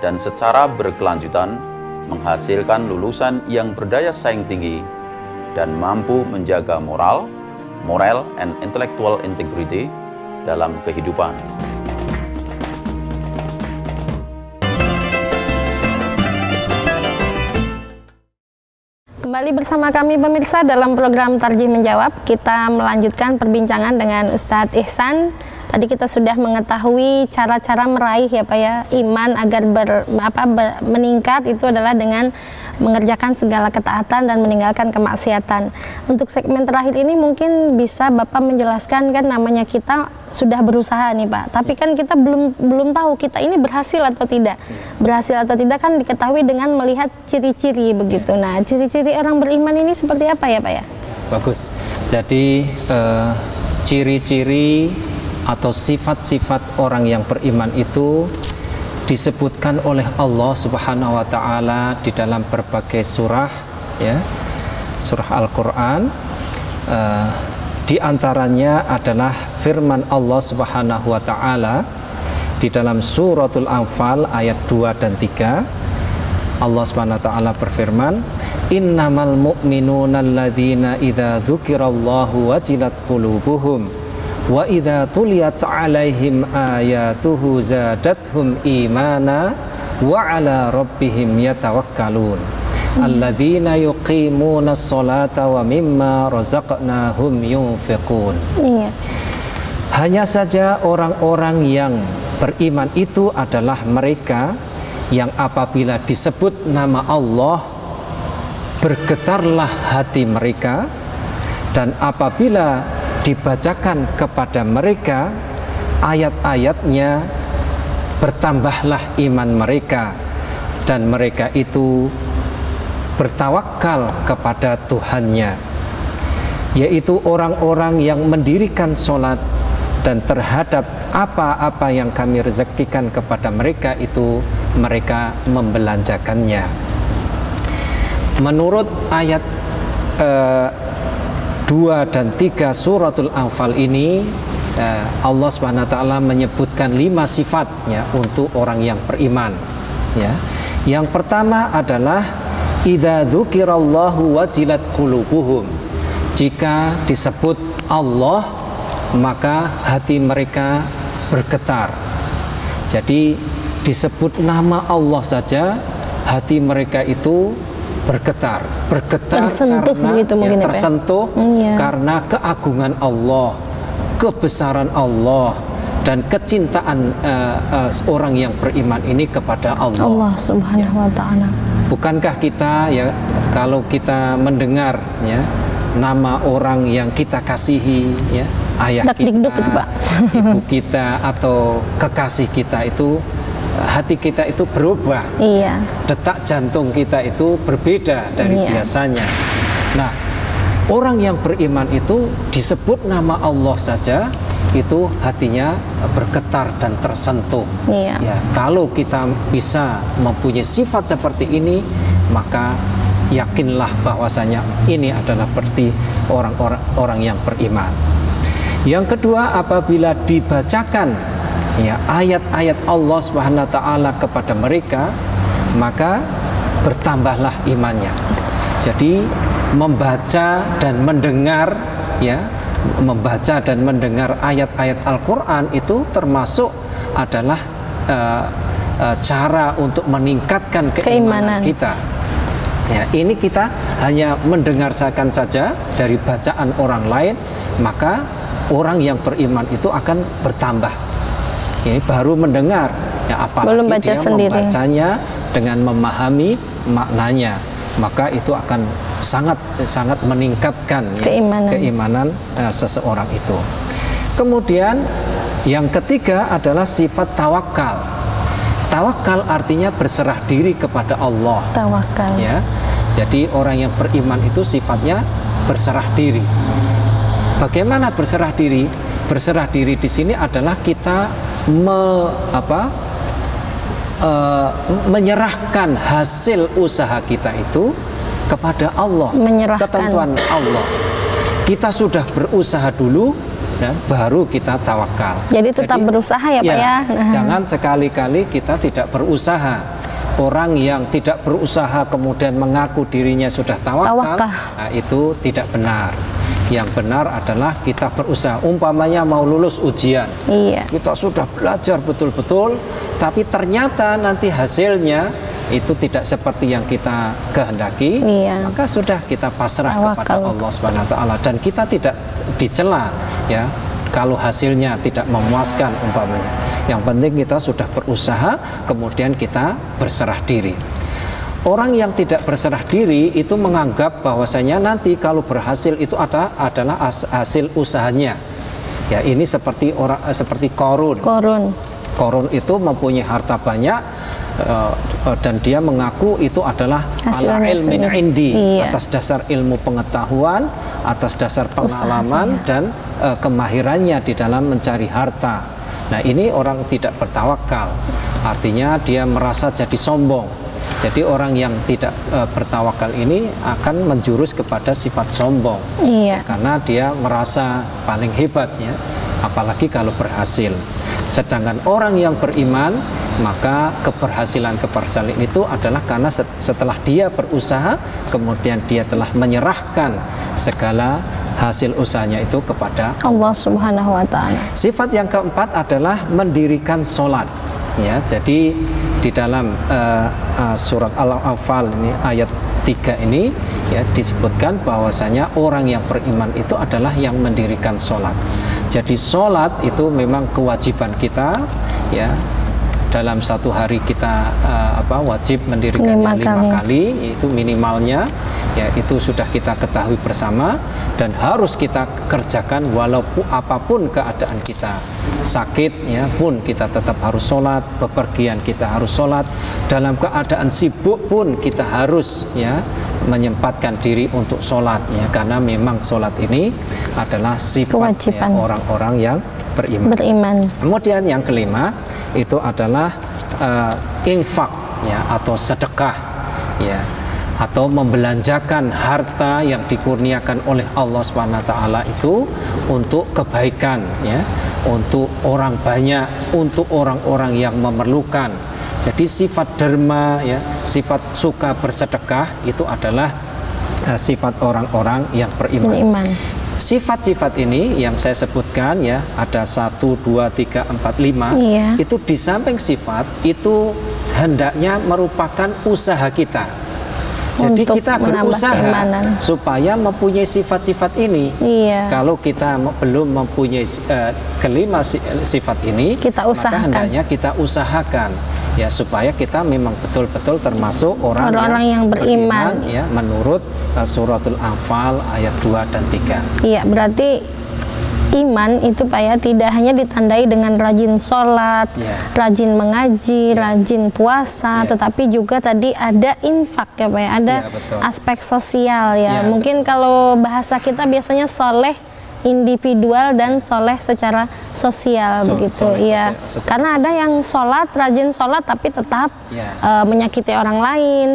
dan secara berkelanjutan menghasilkan lulusan yang berdaya saing tinggi dan mampu menjaga moral and intellectual integrity dalam kehidupan. Kembali bersama kami pemirsa dalam program Tarjih Menjawab. Kita melanjutkan perbincangan dengan Ustadz Ihsan. Tadi kita sudah mengetahui cara-cara meraih ya Pak ya, iman agar meningkat itu adalah dengan mengerjakan segala ketaatan dan meninggalkan kemaksiatan. Untuk segmen terakhir ini mungkin bisa Bapak menjelaskan, kan namanya kita sudah berusaha nih Pak, tapi kan kita belum tahu kita ini berhasil atau tidak. Berhasil atau tidak kan diketahui dengan melihat ciri-ciri begitu. Nah, ciri-ciri orang beriman ini seperti apa ya Pak ya? Bagus. Jadi ciri-ciri atau sifat-sifat orang yang beriman itu disebutkan oleh Allah Subhanahu wa Ta'ala di dalam berbagai surah ya, surah Al-Quran. Di antaranya adalah firman Allah Subhanahu wa Ta'ala di dalam suratul Anfal ayat 2 dan 3. Allah Subhanahu wa taala berfirman, "Innamal mu'minuna alladzina idza dzukirallahu wajilat qulubuhum wa idza tuliyat 'alaihim ayatuhu zadatuhum imana wa 'ala rabbihim yatawakkalun. Alladzina yuqimuna sholata wa mimma razaqnahum yunfiqun." Iya. Hanya saja orang-orang yang beriman itu adalah mereka yang apabila disebut nama Allah bergetarlah hati mereka, dan apabila dibacakan kepada mereka ayat-ayatnya bertambahlah iman mereka, dan mereka itu bertawakal kepada Tuhannya, yaitu orang-orang yang mendirikan sholat dan terhadap apa-apa yang kami rezekikan kepada mereka itu mereka membelanjakannya. Menurut ayat 2 dan 3 suratul Anfal ini, Allah Subhanahu wa taala menyebutkan 5 sifat ya untuk orang yang beriman ya. Yang pertama adalah idza dzukirallahu wajilat qulubuhum. Jika disebut Allah maka hati mereka bergetar. Jadi disebut nama Allah saja hati mereka itu bergetar tersentuh karena begitu mungkin ya, tersentuh karena keagungan Allah, kebesaran Allah, dan kecintaan orang yang beriman ini kepada Allah Subhanahu wa taala. Bukankah kita ya kalau kita mendengar ya nama orang yang kita kasihi ya, ayah kita, gitu, Pak. ibu kita atau kekasih kita itu, hati kita itu berubah. Iya. Detak jantung kita itu berbeda dari biasanya. Nah, orang yang beriman itu disebut nama Allah saja itu hatinya bergetar dan tersentuh. Iya. Ya, kalau kita bisa mempunyai sifat seperti ini, maka yakinlah bahwasanya ini adalah berarti orang-orang yang beriman. Yang kedua, apabila dibacakan ya ayat-ayat Allah Subhanahu wa taala kepada mereka, maka bertambahlah imannya. Jadi membaca dan mendengar ya, membaca dan mendengar ayat-ayat Al-Qur'an itu termasuk adalah cara untuk meningkatkan keimanan kita. Ya, ini kita hanya mendengarkan saja dari bacaan orang lain, maka orang yang beriman itu akan bertambah. Ini baru mendengar, ya, apalagi belum baca dia sendiri. Membacanya dengan memahami maknanya, maka itu akan sangat meningkatkan ya, keimanan seseorang itu. Kemudian yang ketiga adalah sifat tawakal. Tawakal artinya berserah diri kepada Allah. Tawakal. Ya. Jadi orang yang beriman itu sifatnya berserah diri. Bagaimana berserah diri? Berserah diri di sini adalah kita menyerahkan hasil usaha kita itu kepada Allah, ketentuan Allah. Kita sudah berusaha dulu dan baru kita tawakal. Jadi tetap berusaha ya Pak ya. Jangan sekali-kali kita tidak berusaha. Orang yang tidak berusaha kemudian mengaku dirinya sudah tawakal, nah, itu tidak benar. Yang benar adalah kita berusaha. Umpamanya mau lulus ujian, kita sudah belajar betul-betul, tapi ternyata nanti hasilnya itu tidak seperti yang kita kehendaki, maka sudah kita pasrah kepada Allah Subhanahu wa taala, dan kita tidak dicela ya kalau hasilnya tidak memuaskan umpamanya. Yang penting kita sudah berusaha, kemudian kita berserah diri. Orang yang tidak berserah diri itu menganggap bahwasanya nanti kalau berhasil itu adalah hasil usahanya. Ya, ini seperti Qarun. Qarun itu mempunyai harta banyak dan dia mengaku itu adalah ala ilmin indi, atas dasar ilmu pengetahuan, atas dasar pengalaman dan kemahirannya di dalam mencari harta. Nah, ini orang tidak bertawakal, artinya dia merasa jadi sombong. Jadi orang yang tidak bertawakal ini akan menjurus kepada sifat sombong, karena dia merasa paling hebat ya, apalagi kalau berhasil. Sedangkan orang yang beriman, maka keberhasilan itu adalah karena setelah dia berusaha, kemudian dia telah menyerahkan segala hasil usahanya itu kepada Allah Subhanahu wa Ta'ala. Sifat yang keempat adalah mendirikan sholat. Ya, jadi di dalam surat Al-Anfal ini ayat 3 ini ya disebutkan bahwasanya orang yang beriman itu adalah yang mendirikan sholat. Jadi sholat itu memang kewajiban kita, ya. Dalam satu hari kita wajib mendirikannya 5 kali, itu minimalnya, ya itu sudah kita ketahui bersama dan harus kita kerjakan walaupun apapun keadaan kita. Sakit ya pun kita tetap harus sholat, bepergian kita harus sholat, dalam keadaan sibuk pun kita harus ya menyempatkan diri untuk sholat ya, karena memang sholat ini adalah sifat ya, orang-orang yang beriman. Kemudian yang kelima itu adalah infak ya, atau sedekah ya, atau membelanjakan harta yang dikurniakan oleh Allah SWT itu untuk kebaikan ya, untuk orang banyak, untuk orang-orang yang memerlukan. Jadi sifat derma ya, sifat suka bersedekah itu adalah sifat orang-orang yang beriman. Sifat-sifat ini yang saya sebutkan ya, ada 1, 2, 3, 4, 5 iya. Itu di samping sifat itu hendaknya merupakan usaha kita. Jadi untuk kita berusaha supaya mempunyai sifat-sifat ini. Iya. Kalau kita belum mempunyai kelima sifat ini, kita usahakan. Maka hendaknya kita usahakan ya, supaya kita memang betul-betul termasuk orang yang beriman ya, menurut suratul Anfal ayat 2 dan 3. Iya, berarti iman itu Pak ya tidak hanya ditandai dengan rajin sholat, rajin mengaji, rajin puasa, tetapi juga tadi ada infak ya Pak ya, ada aspek sosial ya. Mungkin kalau bahasa kita biasanya soleh individual dan soleh secara sosial begitu ya. Karena ada yang sholat, rajin sholat tapi tetap menyakiti orang lain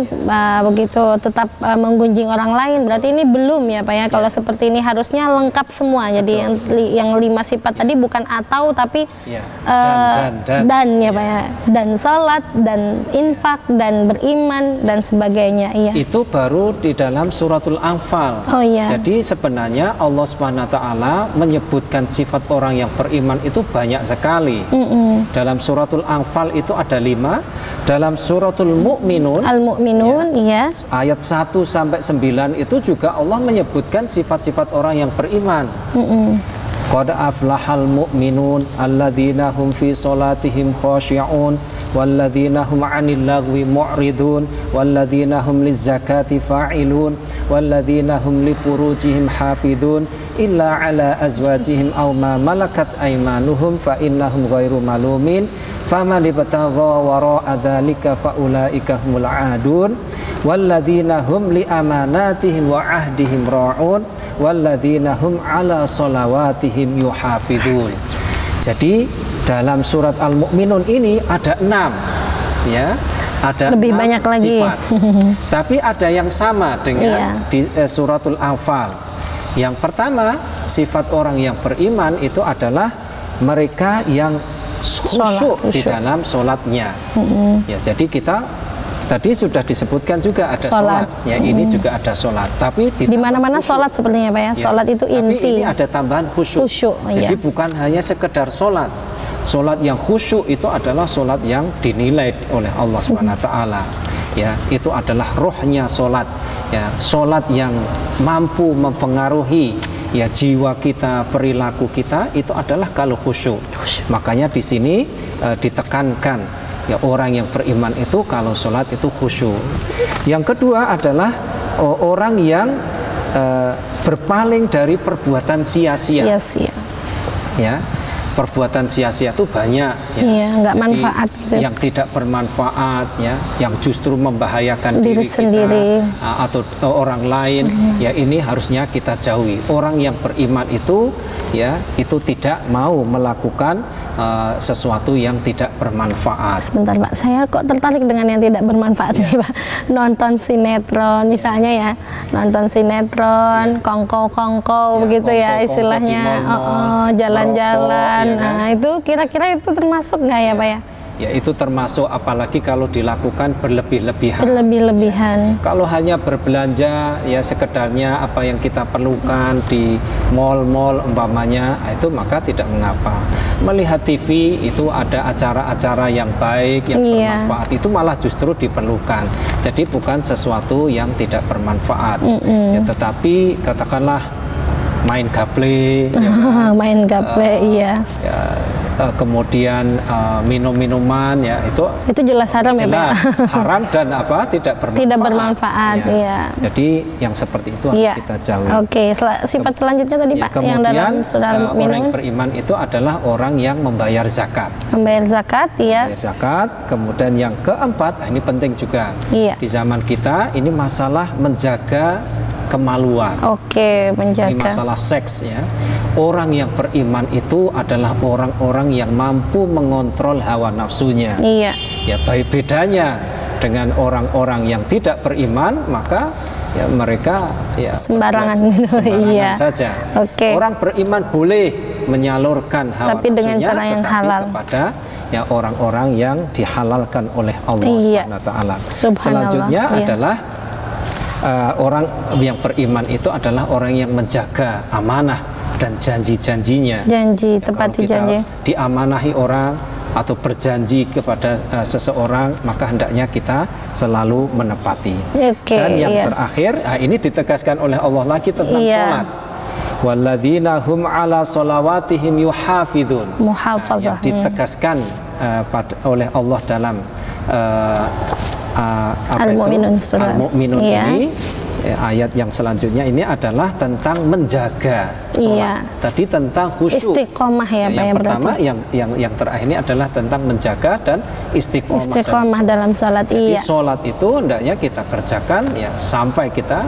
begitu, tetap menggunjing orang lain. Berarti ini belum ya Pak ya. Kalau seperti ini harusnya lengkap semua. Jadi yang 5 sifat tadi bukan atau tapi dan ya Pak ya. Dan sholat, dan infak, dan beriman dan sebagainya. Iya. Itu baru di dalam suratul Anfal. Oh iya. Jadi sebenarnya Allah SWT menyebutkan sifat orang yang beriman itu banyak sekali. Dalam suratul Anfal itu ada 5. Dalam suratul Mu'minun, Al-Mu'minun ya, ayat 1 sampai 9 itu juga Allah menyebutkan sifat-sifat orang yang beriman. Qad aflahal mu'minun alladzina hum fi sholatihim khashi'un walladzina hum 'anil lagwi mu'ridun walladzina hum lizzakati fa'ilun walladzina hum lifurujihim hafidun illa ala azwajihim aw ma malakat aymanuhum fa innahum ghairu malumin faman ibtagha wara'a dzalika fa ulaika humul 'adun walladzina hum li amanatihim wa ahdihim ra'un walladzina hum 'ala sholawatihim yuhafidun. Jadi dalam surat Al-Mu'minun ini ada 6 ya, ada lebih banyak lagi sifat. Tapi ada yang sama dengan di suratul Anfal. Yang pertama, sifat orang yang beriman itu adalah mereka yang khusyuk di dalam sholatnya. Ya, jadi kita tadi sudah disebutkan juga ada sholat. Ya, ini juga ada sholat. Tapi di mana-mana sholat sepertinya Pak ya. Sholat itu inti. Tapi ini ada tambahan khusyuk. Jadi bukan hanya sekedar sholat. Sholat yang khusyuk itu adalah sholat yang dinilai oleh Allah SWT. Ya, itu adalah rohnya sholat. Ya, sholat yang mampu mempengaruhi ya jiwa kita, perilaku kita, itu adalah kalau khusyuk. Makanya di sini ditekankan ya, orang yang beriman itu kalau sholat itu khusyuk. Yang kedua adalah orang yang berpaling dari perbuatan sia-sia. Ya, perbuatan sia-sia itu banyak ya, nggak manfaat gitu. Yang tidak bermanfaat ya, yang justru membahayakan diri sendiri kita atau orang lain ya, ini harusnya kita jauhi. Orang yang beriman itu ya, itu tidak mau melakukan sesuatu yang tidak bermanfaat. Sebentar Pak, saya kok tertarik dengan yang tidak bermanfaat nih Pak. Nonton sinetron misalnya ya, nonton sinetron, kongko-kongko begitu ya istilahnya, jalan-jalan kan. ya kan? Nah, itu kira-kira itu termasuk nggak ya Pak ya? Ya itu termasuk, apalagi kalau dilakukan berlebih-lebihan. Berlebih-lebihan. Kalau hanya berbelanja ya sekedarnya apa yang kita perlukan di mall-mall umpamanya, itu maka tidak mengapa. Melihat TV itu ada acara-acara yang baik, yang bermanfaat, itu malah justru diperlukan. Jadi bukan sesuatu yang tidak bermanfaat. Ya, tetapi katakanlah main gaple, ya kan? Main gaple, iya. Ya, kemudian minum-minuman ya itu jelas haram ya Pak. Haram dan apa tidak bermanfaat. Tidak bermanfaat ya. Iya. Jadi yang seperti itu harus kita jauhi. Oke, sifat selanjutnya tadi Pak Kemudian, yang dalam surah Al-Mu'minun. Orang yang beriman itu adalah orang yang membayar zakat. Membayar zakat ya. Membayar zakat. Kemudian yang keempat, ini penting juga. Iya. Di zaman kita ini masalah menjaga kemaluan. Oke, menjaga. Ini masalah seks ya. Orang yang beriman itu adalah orang-orang yang mampu mengontrol hawa nafsunya. Iya. Ya, baik bedanya dengan orang-orang yang tidak beriman, maka ya mereka ya sembarangan, sembarangan saja. Oke. Orang beriman boleh menyalurkan hawa tapi nafsunya, dengan cara yang halal kepada ya orang-orang yang dihalalkan oleh Allah Subhanahu wa taala. Selanjutnya adalah orang yang beriman itu adalah orang yang menjaga amanah dan janji-janjinya. Janji, tepati janji. Diamanahi orang atau berjanji kepada seseorang, maka hendaknya kita selalu menepati. Dan yang terakhir, ini ditegaskan oleh Allah lagi tentang sholat. Walladzina hum ala sholawatihim yuhafidun. Muhafazah. Yang ditegaskan oleh Allah dalam Al-Mu'minun ini ayat yang selanjutnya ini adalah tentang menjaga sholat. Tadi tentang khusyuk. Istiqomah ya Pak. Yang pertama yang terakhir ini adalah tentang menjaga dan istiqomah. Istiqomah dalam sholat. Jadi sholat itu hendaknya kita kerjakan ya sampai kita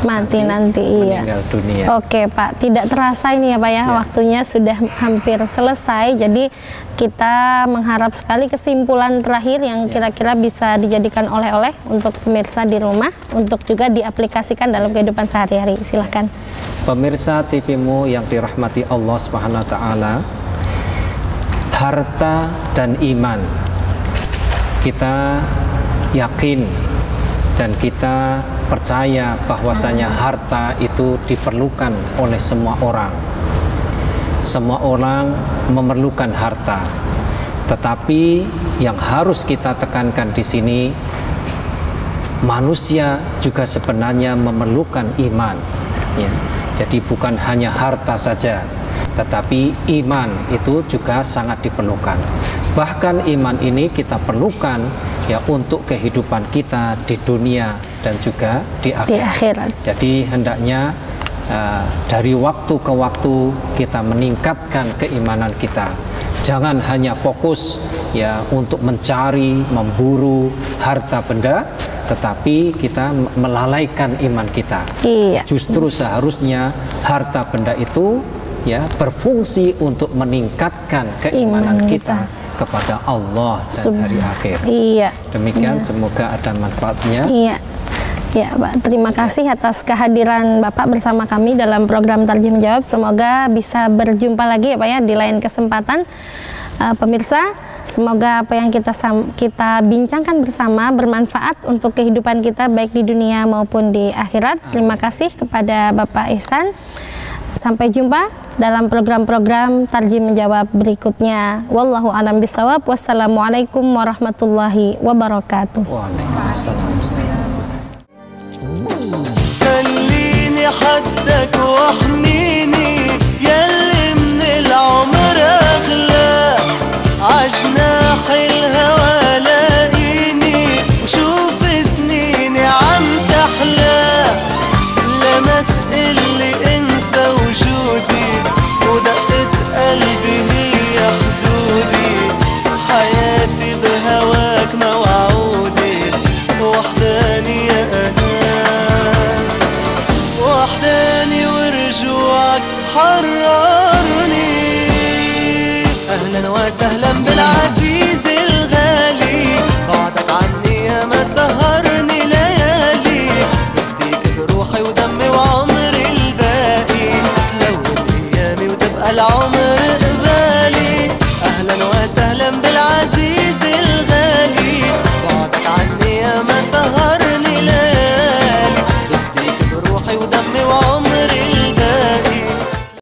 mati nanti meninggal dunia. Oke Pak, tidak terasa ini ya Pak ya, waktunya sudah hampir selesai. Jadi kita mengharap sekali kesimpulan terakhir yang kira-kira bisa dijadikan oleh-oleh untuk pemirsa di rumah, untuk juga diaplikasikan dalam kehidupan sehari-hari. Silahkan. Pemirsa TV-mu yang dirahmati Allah Subhanahu wa taala, harta dan iman kita yakin dan kita percaya bahwasanya harta itu diperlukan oleh semua orang. Semua orang memerlukan harta, tetapi yang harus kita tekankan di sini, manusia juga sebenarnya memerlukan iman. Ya. Jadi bukan hanya harta saja, tetapi iman itu juga sangat diperlukan. Bahkan iman ini kita perlukan ya untuk kehidupan kita di dunia dan juga di akhirat. Jadi hendaknya dari waktu ke waktu kita meningkatkan keimanan kita. Jangan hanya fokus ya untuk mencari, memburu harta benda, tetapi kita melalaikan iman kita. Justru seharusnya harta benda itu ya berfungsi untuk meningkatkan keimanan kita kepada Allah dan hari akhir. Demikian, semoga ada manfaatnya. Ya Pak, terima kasih atas kehadiran Bapak bersama kami dalam program Tarjih Menjawab. Semoga bisa berjumpa lagi ya Pak ya di lain kesempatan. Pemirsa, semoga apa yang kita bincangkan bersama bermanfaat untuk kehidupan kita baik di dunia maupun di akhirat. Terima kasih kepada Bapak Ihsan. Sampai jumpa dalam program-program Tarjih Menjawab berikutnya. Wallahu a'lam bishawab. Wassalamualaikum warahmatullahi wabarakatuh. Waalaikumsalam. خليني حدك واحميني ياللي من العمر اغلى عجناح الهوى لاقيني وشوف سنيني عم تحلى لما تقلي انسى وجودي ودقة قلبي هي خدودي حياتي بهواك موعودي وحداني يا وحداني ورجوعك حررني. أهلا وسهلا بالعزيز الغالي، بعدك عني يا ما سهرني ليالي، بديك بروحي ودمي وعمري الباقي، تلون أيامي وتبقى العمر